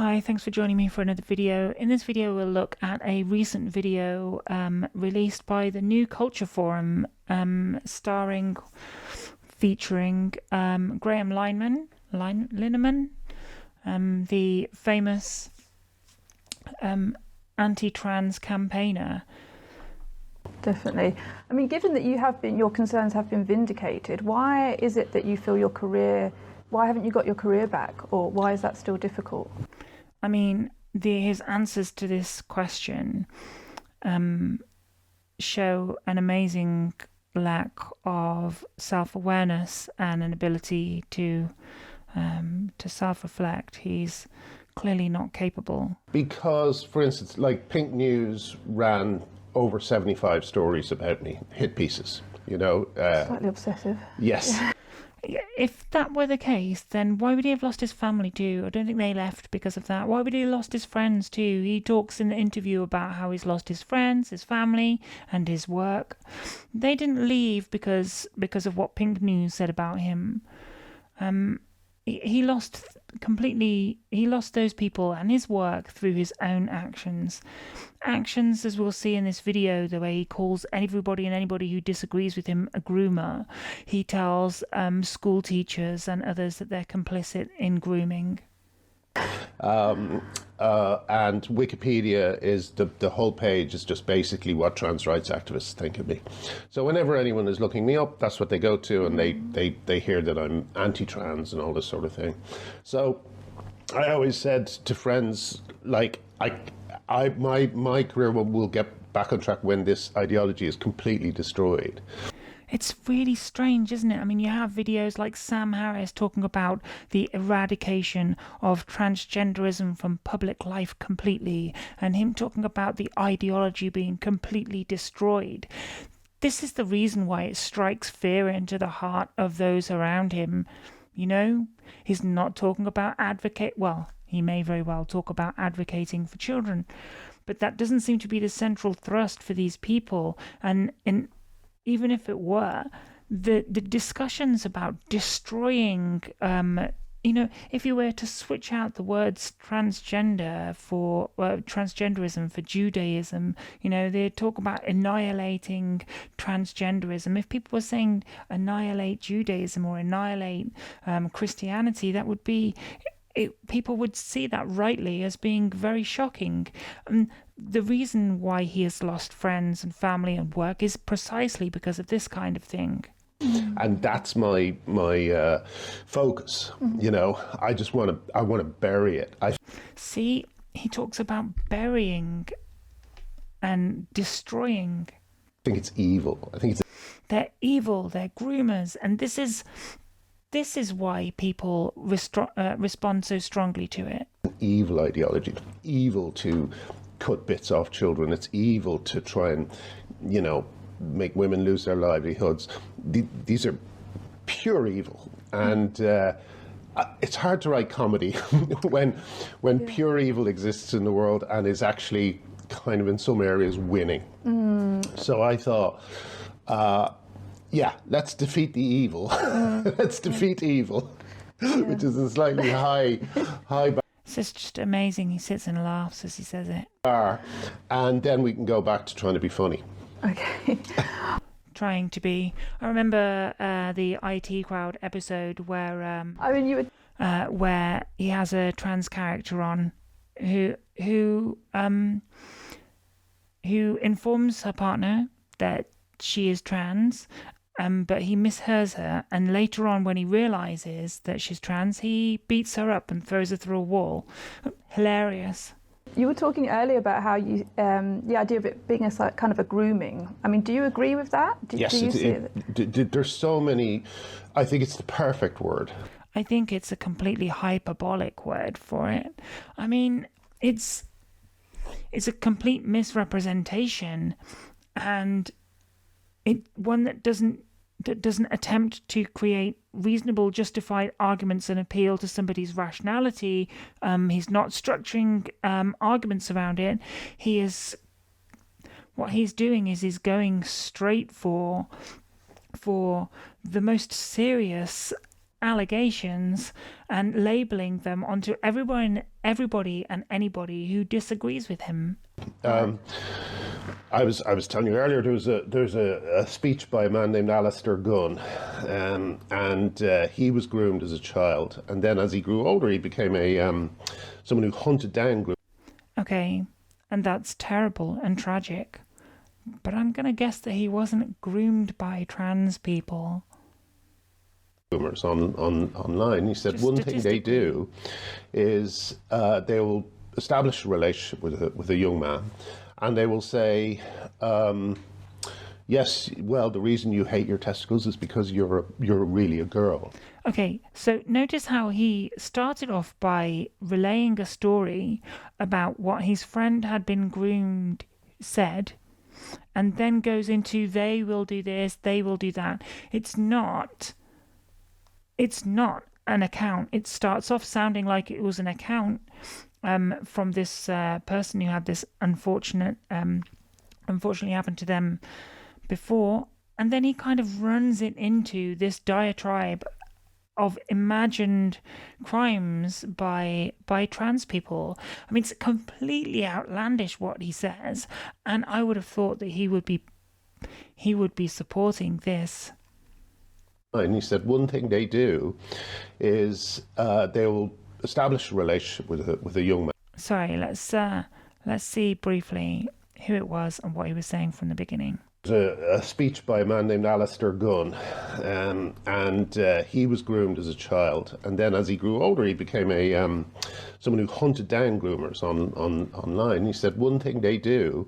Hi, thanks for joining me for another video. In this video, we'll look at a recent video released by the New Culture Forum, featuring Graham Linehan, the famous anti-trans campaigner. Definitely. I mean, given that your concerns have been vindicated, why is it that you feel why haven't you got your career back, or why is that still difficult? I mean, his answers to this question show an amazing lack of self-awareness and an ability to self-reflect. He's clearly not capable. Because, for instance, like Pink News ran over 75 stories about me, hit pieces, Slightly obsessive. Yes. If that were the case, then why would he have lost his family too? I don't think they left because of that. Why would he have lost his friends too? He talks in the interview about how he's lost his friends, his family, and his work. They didn't leave because of what Pink News said about him. He lost those people and his work through his own actions, as we'll see in this video, the way he calls everybody and anybody who disagrees with him a groomer. He tells school teachers and others that they're complicit in grooming. And Wikipedia is the whole page is just basically what trans rights activists think of me. So whenever anyone is looking me up, that's what they go to, and they hear that I'm anti-trans and all this sort of thing. So I always said to friends, like, my career will get back on track when this ideology is completely destroyed. It's really strange, isn't it? I mean, you have videos like Sam Harris talking about the eradication of transgenderism from public life completely, and him talking about the ideology being completely destroyed. This is the reason why it strikes fear into the heart of those around him. He's not talking about he may very well talk about advocating for children, but that doesn't seem to be the central thrust for these people. And even if it were, the discussions about destroying, if you were to switch out the words transgenderism for Judaism, they talk about annihilating transgenderism. If people were saying annihilate Judaism or annihilate Christianity, that would be... people would see that rightly as being very shocking. The reason why he has lost friends and family and work is precisely because of this kind of thing. And that's my focus. I just want to bury it. See, he talks about burying and destroying. I think it's evil. They're evil. They're groomers, and this is why people respond so strongly to it. An evil ideology. It's evil to cut bits off children. It's evil to try and, make women lose their livelihoods. These are pure evil. And it's hard to write comedy when pure evil exists in the world and is actually kind of in some areas winning. So I thought... let's defeat the evil. Let's defeat evil, which is a slightly high It's just amazing. He sits and laughs as he says it. bar, and then we can go back to trying to be funny. Okay. Trying to be. I remember the IT Crowd episode where where he has a trans character on who informs her partner that she is trans, but he mishears her, and later on when he realizes that she's trans, he beats her up and throws her through a wall. Hilarious. You were talking earlier about how the idea of it being a kind of a grooming. I mean, do you agree with that? Yes, do you see it? There's so many. I think it's the perfect word. I think it's a completely hyperbolic word for it. I mean, it's a complete misrepresentation, and one that doesn't attempt to create reasonable, justified arguments and appeal to somebody's rationality. He's not structuring arguments around it. What he's doing is he's going straight for the most serious allegations and labeling them onto everybody and anybody who disagrees with him. I was telling you earlier, there's a speech by a man named Alistair Gunn, and he was groomed as a child, and then as he grew older, he became a someone who hunted down Okay, and that's terrible and tragic. But I'm gonna guess that he wasn't groomed by trans people. groomers online. He said Just one thing they statistically. do is they will establish a relationship with a young man, and they will say, yes, well, the reason you hate your testicles is because you're really a girl. Okay, so notice how he started off by relaying a story about what his friend had been groomed said, and then goes into they will do this, they will do that. It's not an account. It starts off sounding like it was an account from this person who had this unfortunately happened to them before, and then he kind of runs it into this diatribe of imagined crimes by trans people. I mean, it's completely outlandish what he says, and I would have thought that he would be supporting this. And he said one thing they do is they will establish a relationship with a young man. Sorry, let's see briefly who it was and what he was saying from the beginning. A speech by a man named Alistair Gunn, and he was groomed as a child, and then as he grew older, he became a someone who hunted down groomers online. He said one thing they do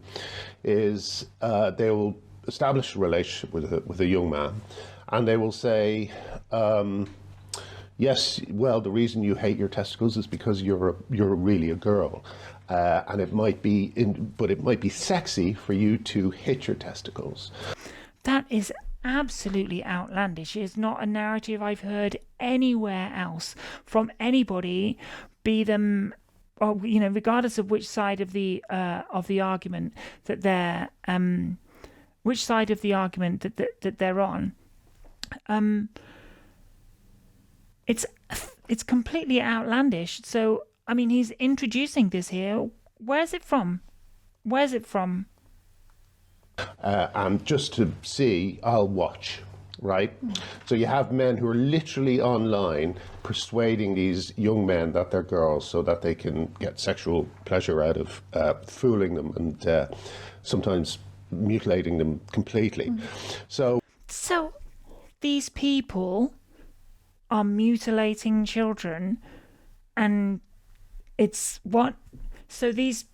is they will establish a relationship with a young man, and they will say, yes, well, the reason you hate your testicles is because you're really a girl. And it might be, but it might be sexy for you to hit your testicles. That is absolutely outlandish. It's not a narrative I've heard anywhere else from anybody, be them, or regardless of which side of the argument that they're, which side of the argument that they're on. It's completely outlandish. So, I mean, he's introducing this here. Where's it from? And just to see, I'll watch, right? So you have men who are literally online persuading these young men that they're girls so that they can get sexual pleasure out of fooling them and sometimes mutilating them completely. So These people are mutilating children, and it's what? So these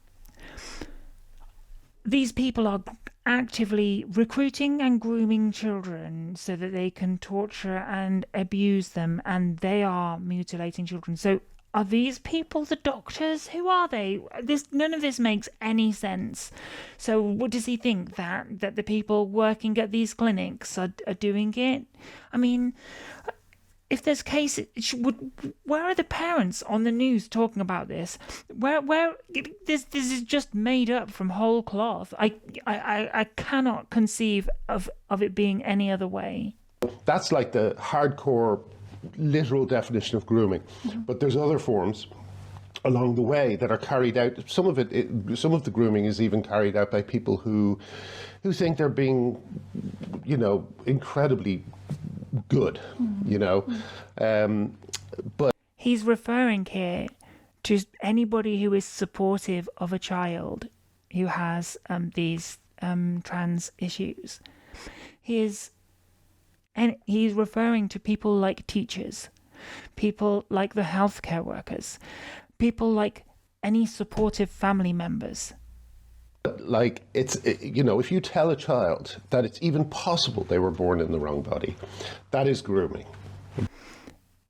people are actively recruiting and grooming children so that they can torture and abuse them, and they are mutilating children. So are these people the doctors? Who are they? None of this makes any sense. So what does he think, that the people working at these clinics are doing it? I mean, if there's cases, where are the parents on the news talking about this? Where this is just made up from whole cloth. I cannot conceive of it being any other way. that's like the hardcore, literal definition of grooming. But there's other forms along the way that are carried out. Some of the grooming is even carried out by people who think they're being, incredibly good, but He's referring here to anybody who is supportive of a child who has these trans issues. He's referring to people like teachers, people like the healthcare workers, people like any supportive family members. like if you tell a child that it's even possible they were born in the wrong body, that is grooming.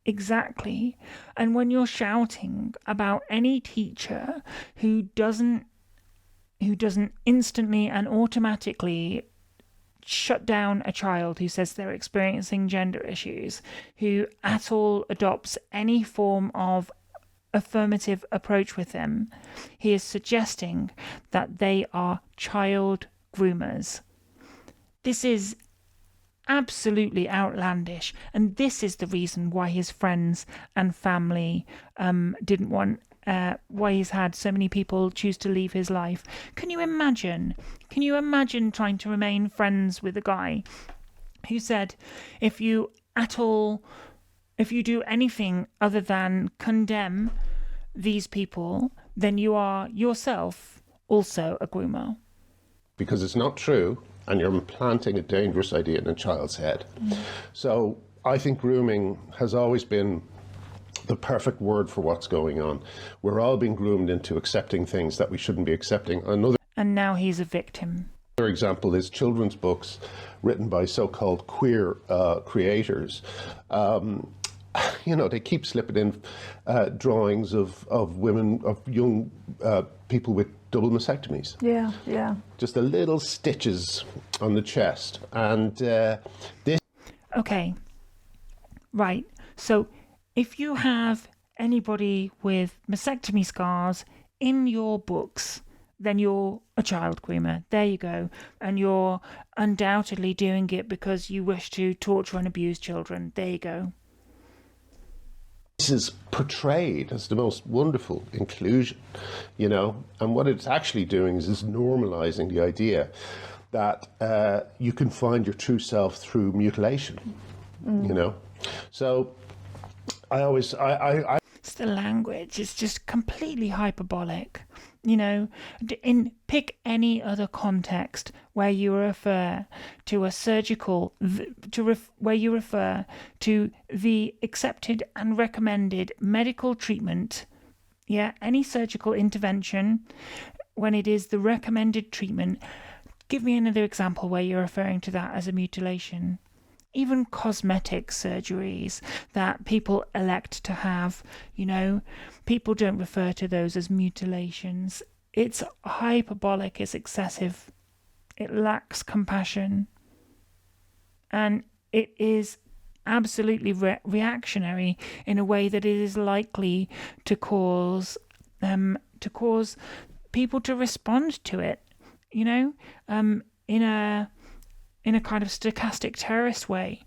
Exactly. And when you're shouting about any teacher who doesn't instantly and automatically shut down a child who says they're experiencing gender issues, who at all adopts any form of affirmative approach with them, he is suggesting that they are child groomers. This is absolutely outlandish. And this is the reason why his friends and family didn't want, why he's had so many people choose to leave his life. Can you imagine? Can you imagine trying to remain friends with a guy who said, if you do anything other than condemn these people, then you are yourself also a groomer? Because it's not true, and you're implanting a dangerous idea in a child's head. So I think grooming has always been the perfect word for what's going on. We're all being groomed into accepting things that we shouldn't be accepting. And now he's a victim. Another example is children's books written by so-called queer creators. They keep slipping in drawings of women, of young people with double mastectomies. Yeah. Just the little stitches on the chest. And this... Okay. Right. So if you have anybody with mastectomy scars in your books, then you're a child groomer. There you go. And you're undoubtedly doing it because you wish to torture and abuse children. There you go. This is portrayed as the most wonderful inclusion, and what it's actually doing is normalizing the idea that you can find your true self through mutilation, So I It's the language. It's just completely hyperbolic. Pick any other context where you refer to a surgical, where you refer to the accepted and recommended medical treatment. Yeah, any surgical intervention, when it is the recommended treatment. Give me another example where you're referring to that as a mutilation. Even cosmetic surgeries that people elect to have, people don't refer to those as mutilations. It's hyperbolic, it's excessive, it lacks compassion, and it is absolutely reactionary in a way that it is likely to cause people to respond to it, in a kind of stochastic terrorist way.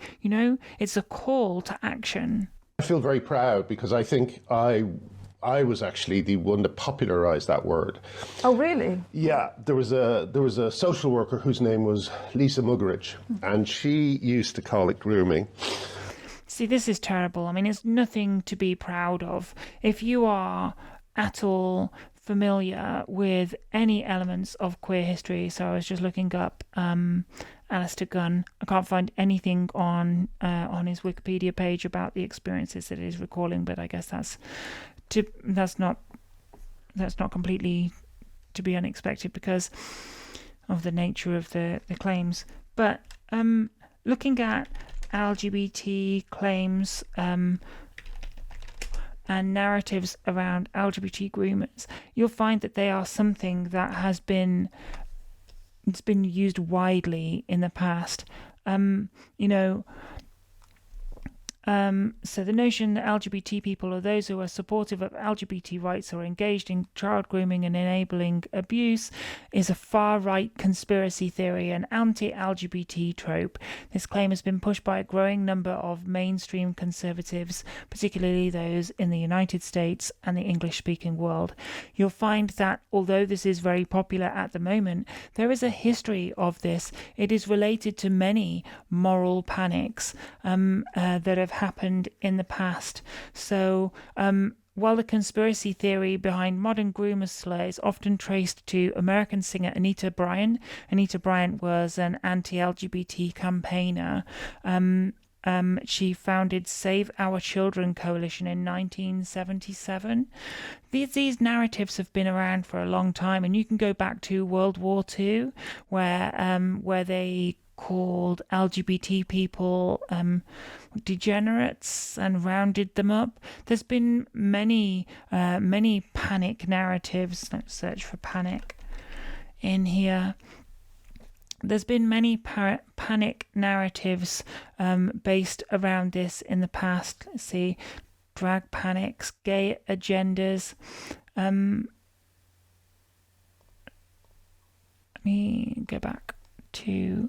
It's a call to action. I feel very proud because I think I was actually the one that popularized that word. Oh, really? Yeah, there was a social worker whose name was Lisa Muggeridge, and she used to call it grooming. See, this is terrible. I mean, it's nothing to be proud of. If you are at all familiar with any elements of queer history, so I was just looking up Alistair Gunn. I can't find anything on his Wikipedia page about the experiences that he's recalling, but I guess that's not completely to be unexpected because of the nature of the claims. But looking at LGBT claims and narratives around LGBT groomers, you'll find that they are something that it's been used widely in the past. So the notion that LGBT people or those who are supportive of LGBT rights or engaged in child grooming and enabling abuse is a far-right conspiracy theory, an anti-LGBT trope. This claim has been pushed by a growing number of mainstream conservatives, particularly those in the United States and the English-speaking world. You'll find that although this is very popular at the moment, there is a history of this. It is related to many moral panics that have happened in the past. So while the conspiracy theory behind modern groomer slur is often traced to American singer Anita Bryant was an anti-LGBT campaigner. She founded Save Our Children Coalition in 1977. These narratives have been around for a long time, and you can go back to World War II, where they called LGBT people degenerates and rounded them up. There's been many panic narratives. Let's search for panic in here. There's been many panic narratives based around this in the past. Let's see, drag panics, gay agendas. Let me go back to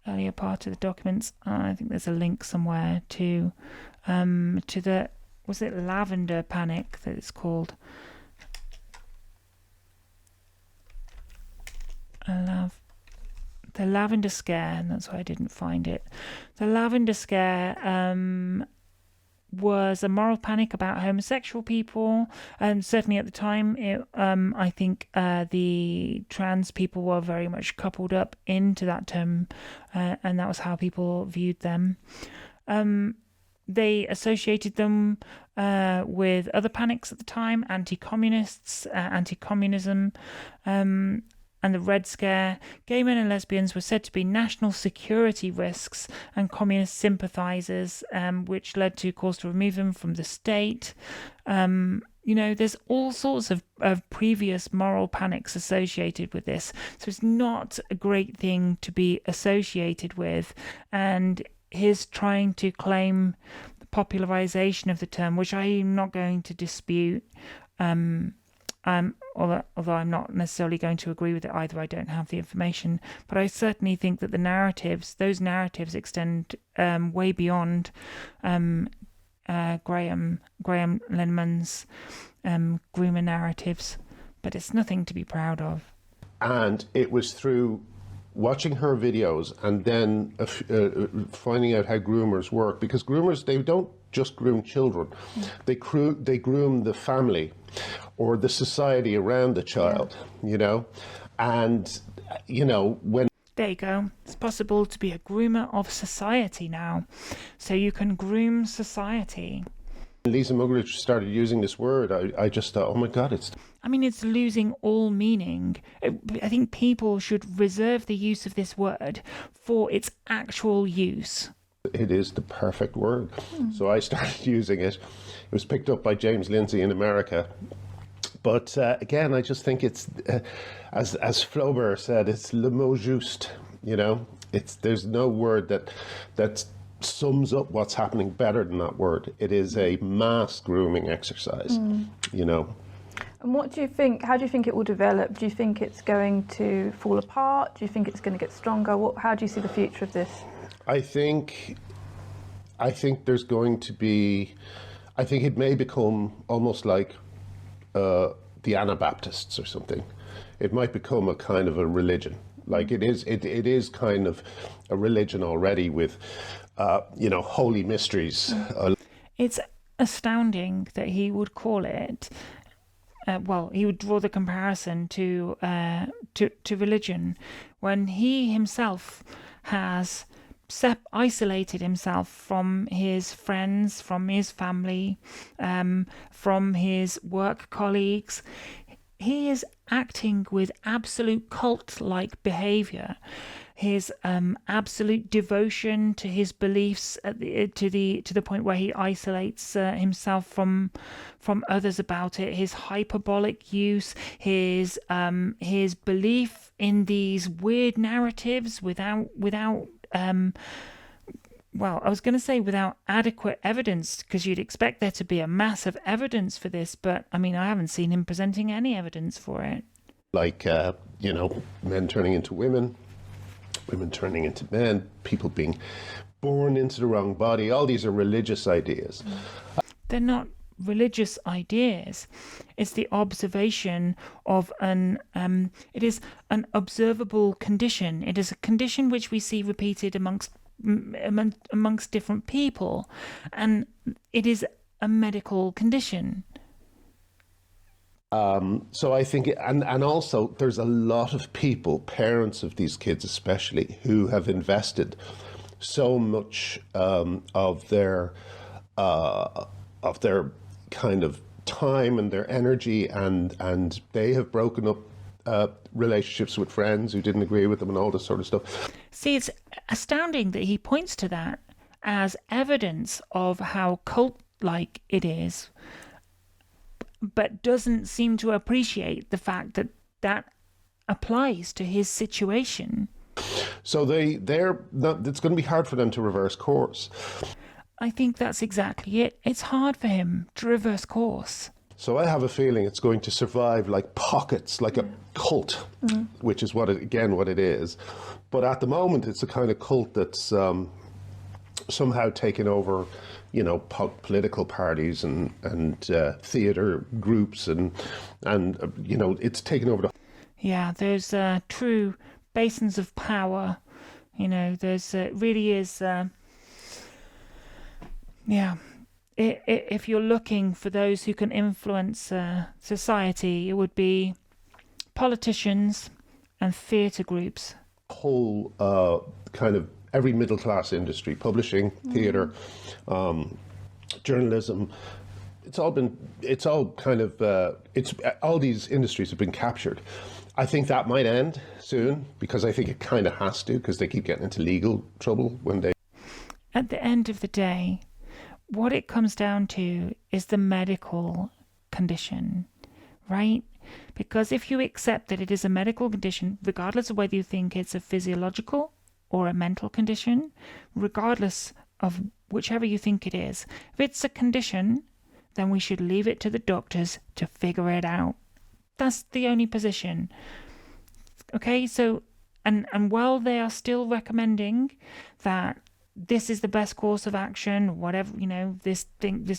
earlier part of the documents. I think there's a link somewhere to the, was it lavender panic that it's called? The lavender scare, and that's why I didn't find it. The lavender scare was a moral panic about homosexual people, and certainly at the time, I think the trans people were very much coupled up into that term, and that was how people viewed them. They associated them with other panics at the time: anti-communists, anti-communism, and the Red Scare. Gay men and lesbians were said to be national security risks and communist sympathizers, which led to calls to remove them from the state. There's all sorts of previous moral panics associated with this. So it's not a great thing to be associated with. And his trying to claim the popularization of the term, which I'm not going to dispute, although I'm not necessarily going to agree with it either. I don't have the information, but I certainly think that those narratives extend way beyond Graham Linehan's groomer narratives, but it's nothing to be proud of. And it was through watching her videos and then finding out how groomers work, because groomers, they don't just groom children, they groom the family or the society around the child, and when there you go. It's possible to be a groomer of society now, so you can groom society. Lisa Muggeridge started using this word, I just thought, oh my God, it's losing all meaning. I think people should reserve the use of this word for its actual use. It is the perfect word. So I started using it. It was picked up by James Lindsay in America. But again, I just think it's, as Flaubert said, it's le mot juste, there's no word that sums up what's happening better than that word. It is a mass grooming exercise, And what do you think, how do you think it will develop? Do you think it's going to fall apart? Do you think it's going to get stronger? How do you see the future of this? I think there's going to be, I think it may become almost like the Anabaptists or something. It might become a kind of a religion. Like it is kind of a religion already with, holy mysteries. It's astounding that he would call it. He would draw the comparison to religion, when he himself has isolated himself from his friends, from his family, from his work colleagues. He is acting with absolute cult-like behavior. His absolute devotion to his beliefs to the point where he isolates himself from others about it. His hyperbolic use, his belief in these weird narratives without I was going to say without adequate evidence, because you'd expect there to be a massive evidence for this, but I haven't seen him presenting any evidence for it. Like, men turning into women, women turning into men, people being born into the wrong body. All these are religious ideas. They're not religious ideas. It's the observation of it is an observable condition. It is a condition which we see repeated amongst different people, and it is a medical condition. So I think, and also there's a lot of people, parents of these kids especially, who have invested so much of their kind of time and their energy, and they have broken up relationships with friends who didn't agree with them and all this sort of stuff. See, it's astounding that he points to that as evidence of how cult-like it is, but doesn't seem to appreciate the fact that that applies to his situation. So it's going to be hard for them to reverse course. I think that's exactly it. It's hard for him to reverse course. So I have a feeling it's going to survive like pockets, like a cult, which is what it is. But at the moment, it's a kind of cult that's somehow taken over, political parties and theatre groups and it's taken over the. Yeah, there's true basins of power. There's really is. Yeah, if you're looking for those who can influence society, it would be politicians and theatre groups. Whole kind of every middle class industry, publishing, theatre, journalism. It's all these industries have been captured. I think that might end soon because I think it kind of has to, because they keep getting into legal trouble when they. At the end of the day, what it comes down to is the medical condition, right? Because if you accept that it is a medical condition, regardless of whether you think it's a physiological or a mental condition, regardless of whichever you think it is, if it's a condition, then we should leave it to the doctors to figure it out. That's the only position. Okay, so, and while they are still recommending that this is the best course of action, whatever, this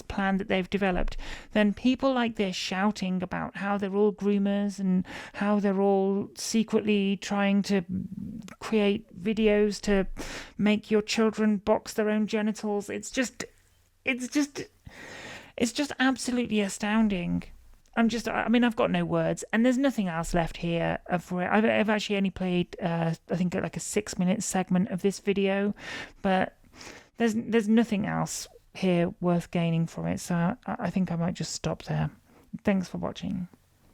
plan that they've developed, then people like this shouting about how they're all groomers and how they're all secretly trying to create videos to make your children box their own genitals. It's just absolutely astounding. I've got no words, and there's nothing else left here for it. I've actually only played, I think, like a 6-minute segment of this video, but there's nothing else here worth gaining from it. So I think I might just stop there. Thanks for watching.